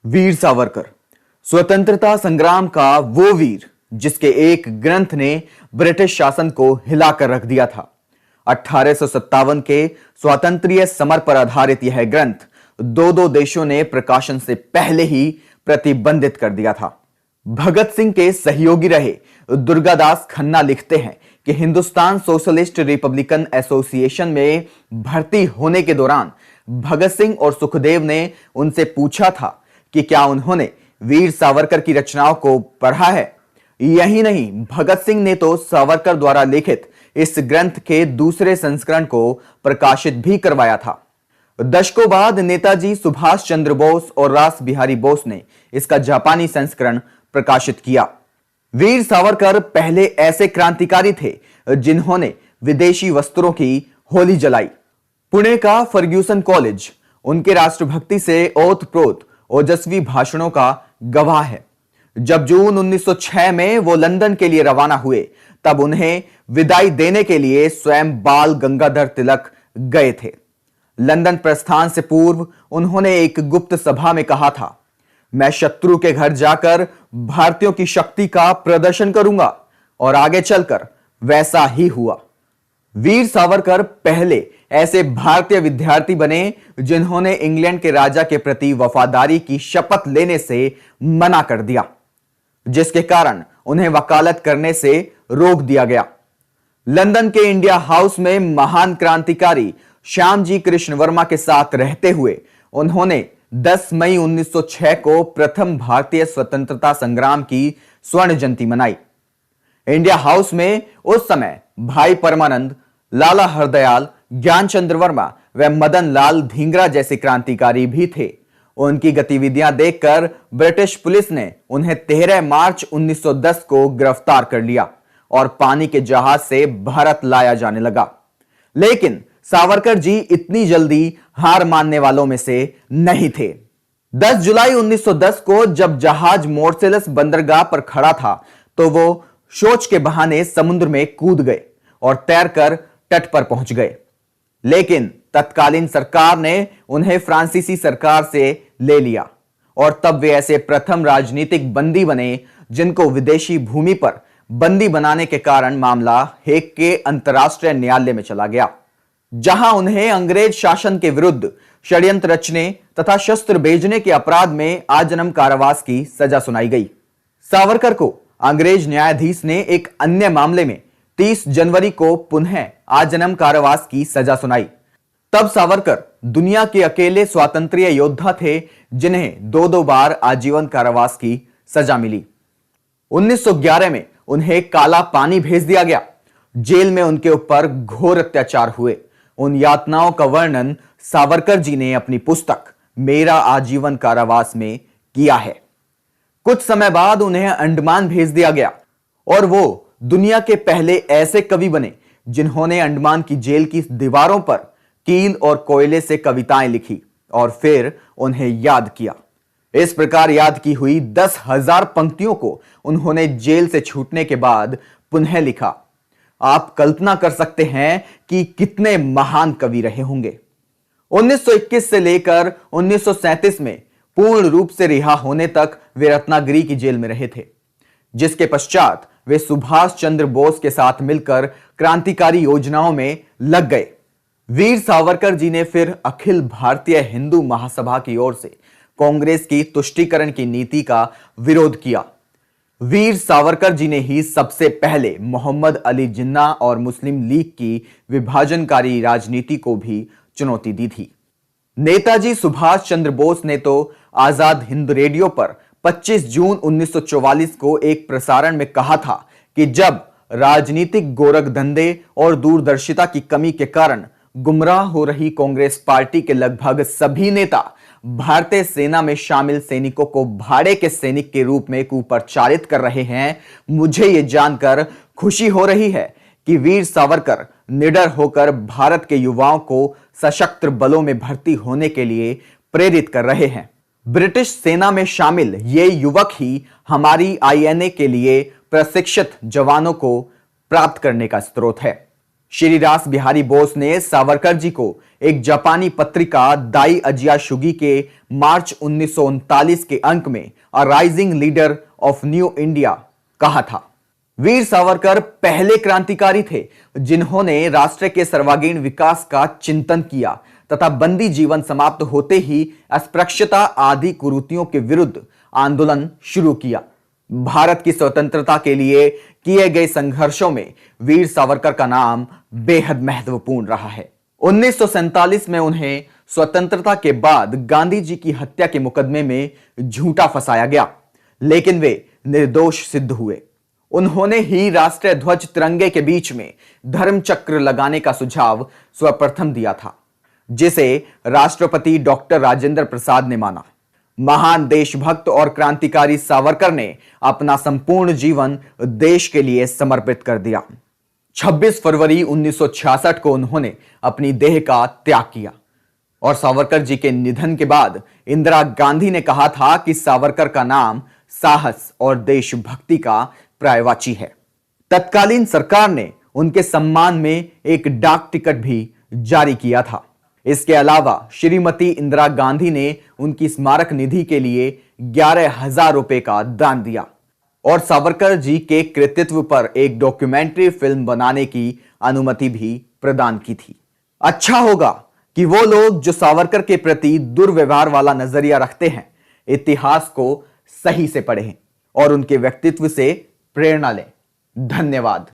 वीर सावरकर स्वतंत्रता संग्राम का वो वीर जिसके एक ग्रंथ ने ब्रिटिश शासन को हिलाकर रख दिया था। 1857 के स्वातंत्र्य समर पर आधारित यह ग्रंथ दो देशों ने प्रकाशन से पहले ही प्रतिबंधित कर दिया था। भगत सिंह के सहयोगी रहे दुर्गादास खन्ना लिखते हैं कि हिंदुस्तान सोशलिस्ट रिपब्लिकन एसोसिएशन में भर्ती होने के दौरान भगत सिंह और सुखदेव ने उनसे पूछा था कि क्या उन्होंने वीर सावरकर की रचनाओं को पढ़ा है। यही नहीं, भगत सिंह ने तो सावरकर द्वारा लिखित इस ग्रंथ के दूसरे संस्करण को प्रकाशित भी करवाया था। दशकों बाद नेताजी सुभाष चंद्र बोस और रास बिहारी बोस ने इसका जापानी संस्करण प्रकाशित किया। वीर सावरकर पहले ऐसे क्रांतिकारी थे जिन्होंने विदेशी वस्त्रों की होली जलाई। पुणे का फर्ग्यूसन कॉलेज उनके राष्ट्रभक्ति से ओतप्रोत ओजस्वी भाषणों का गवाह है। जब जून 1906 में वो लंदन के लिए रवाना हुए, तब उन्हें विदाई देने के लिए स्वयं बाल गंगाधर तिलक गए थे। लंदन प्रस्थान से पूर्व उन्होंने एक गुप्त सभा में कहा था, मैं शत्रु के घर जाकर भारतीयों की शक्ति का प्रदर्शन करूंगा, और आगे चलकर वैसा ही हुआ। वीर सावरकर पहले ऐसे भारतीय विद्यार्थी बने जिन्होंने इंग्लैंड के राजा के प्रति वफादारी की शपथ लेने से मना कर दिया, जिसके कारण उन्हें वकालत करने से रोक दिया गया। लंदन के इंडिया हाउस में महान क्रांतिकारी श्यामजी कृष्ण वर्मा के साथ रहते हुए उन्होंने 10 मई 1906 को प्रथम भारतीय स्वतंत्रता संग्राम की स्वर्ण जयंती मनाई। इंडिया हाउस में उस समय भाई परमानंद, लाला हरदयाल, ज्ञानचंद्र वर्मा व मदन लाल धींगरा जैसे क्रांतिकारी भी थे। उनकी गतिविधियां देखकर ब्रिटिश पुलिस ने उन्हें 13 मार्च 1910 को गिरफ्तार कर लिया और पानी के जहाज से भारत लाया जाने लगा। लेकिन सावरकर जी इतनी जल्दी हार मानने वालों में से नहीं थे। 10 जुलाई 1910 को जब जहाज मोरसेलस बंदरगाह पर खड़ा था, तो वो शौच के बहाने समुद्र में कूद गए और तैरकर तट पर पहुंच गए। लेकिन तत्कालीन सरकार ने उन्हें फ्रांसीसी सरकार से ले लिया और तब वे ऐसे प्रथम राजनीतिक बंदी बने जिनको विदेशी भूमि पर बंदी बनाने के कारण मामला हेग के अंतर्राष्ट्रीय न्यायालय में चला गया, जहां उन्हें अंग्रेज शासन के विरुद्ध षड्यंत्र रचने तथा शस्त्र भेजने के अपराध में आजीवन कारावास की सजा सुनाई गई। सावरकर को अंग्रेज न्यायाधीश ने एक अन्य मामले में 30 जनवरी को पुनः आजीवन कारावास की सजा सुनाई। तब सावरकर दुनिया के अकेले स्वातंत्र्य योद्धा थे जिन्हें दो बार आजीवन कारावास की सजा मिली। 1911 में उन्हें काला पानी भेज दिया गया। जेल में उनके ऊपर घोर अत्याचार हुए। उन यातनाओं का वर्णन सावरकर जी ने अपनी पुस्तक मेरा आजीवन कारावास में किया है। कुछ समय बाद उन्हें अंडमान भेज दिया गया और वो दुनिया के पहले ऐसे कवि बने जिन्होंने अंडमान की जेल की दीवारों पर कील और कोयले से कविताएं लिखी और फिर उन्हें याद किया। इस प्रकार याद की हुई 10,000 पंक्तियों को उन्होंने जेल से छूटने के बाद पुनः लिखा। आप कल्पना कर सकते हैं कि कितने महान कवि रहे होंगे। 1921 से लेकर 1937 में पूर्ण रूप से रिहा होने तक वे रत्नागिरी की जेल में रहे थे, जिसके पश्चात वे सुभाष चंद्र बोस के साथ मिलकर क्रांतिकारी योजनाओं में लग गए। वीर सावरकर जी ने फिर अखिल भारतीय हिंदू महासभा की ओर से कांग्रेस की तुष्टीकरण की नीति का विरोध किया। वीर सावरकर जी ने ही सबसे पहले मोहम्मद अली जिन्ना और मुस्लिम लीग की विभाजनकारी राजनीति को भी चुनौती दी थी। नेताजी सुभाष चंद्र बोस ने तो आजाद हिंद रेडियो पर 25 जून 1944 को एक प्रसारण में कहा था कि जब राजनीतिक गोरख धंधे और दूरदर्शिता की कमी के कारण गुमराह हो रही कांग्रेस पार्टी के लगभग सभी नेता भारतीय सेना में शामिल सैनिकों को भाड़े के सैनिक के रूप में कुप्रचारित कर रहे हैं, मुझे यह जानकर खुशी हो रही है कि वीर सावरकर निडर होकर भारत के युवाओं को सशस्त्र बलों में भर्ती होने के लिए प्रेरित कर रहे हैं। ब्रिटिश सेना में शामिल ये युवक ही हमारी आईएनए के लिए प्रशिक्षित जवानों को प्राप्त करने का स्रोत है। श्री रास बिहारी बोस ने सावरकर जी को एक जापानी पत्रिका दाई अजियाशुगी के मार्च 1939 के अंक में a rising leader of new India कहा था। वीर सावरकर पहले क्रांतिकारी थे जिन्होंने राष्ट्र के सर्वांगीण विकास का चिंतन किया तथा बंदी जीवन समाप्त होते ही अस्पृश्यता आदि कुरीतियों के विरुद्ध आंदोलन शुरू किया। भारत की स्वतंत्रता के लिए किए गए संघर्षों में वीर सावरकर का नाम बेहद महत्वपूर्ण रहा है। 1947 में उन्हें स्वतंत्रता के बाद गांधी जी की हत्या के मुकदमे में झूठा फंसाया गया, लेकिन वे निर्दोष सिद्ध हुए। उन्होंने ही राष्ट्रीय ध्वज तिरंगे के बीच में धर्म चक्र लगाने का सुझाव सर्वप्रथम दिया था, जिसे राष्ट्रपति डॉक्टर राजेंद्र प्रसाद ने माना। महान देशभक्त और क्रांतिकारी सावरकर ने अपना संपूर्ण जीवन देश के लिए समर्पित कर दिया। 26 फरवरी 1966 को उन्होंने अपनी देह का त्याग किया और सावरकर जी के निधन के बाद इंदिरा गांधी ने कहा था कि सावरकर का नाम साहस और देशभक्ति का पर्यायवाची है। तत्कालीन सरकार ने उनके सम्मान में एक डाक टिकट भी जारी किया था। इसके अलावा श्रीमती इंदिरा गांधी ने उनकी स्मारक निधि के लिए 11,000 रुपए का दान दिया और सावरकर जी के कृतित्व पर एक डॉक्यूमेंट्री फिल्म बनाने की अनुमति भी प्रदान की थी। अच्छा होगा कि वो लोग जो सावरकर के प्रति दुर्व्यवहार वाला नजरिया रखते हैं, इतिहास को सही से पढ़ें और उनके व्यक्तित्व से प्रेरणा लें। धन्यवाद।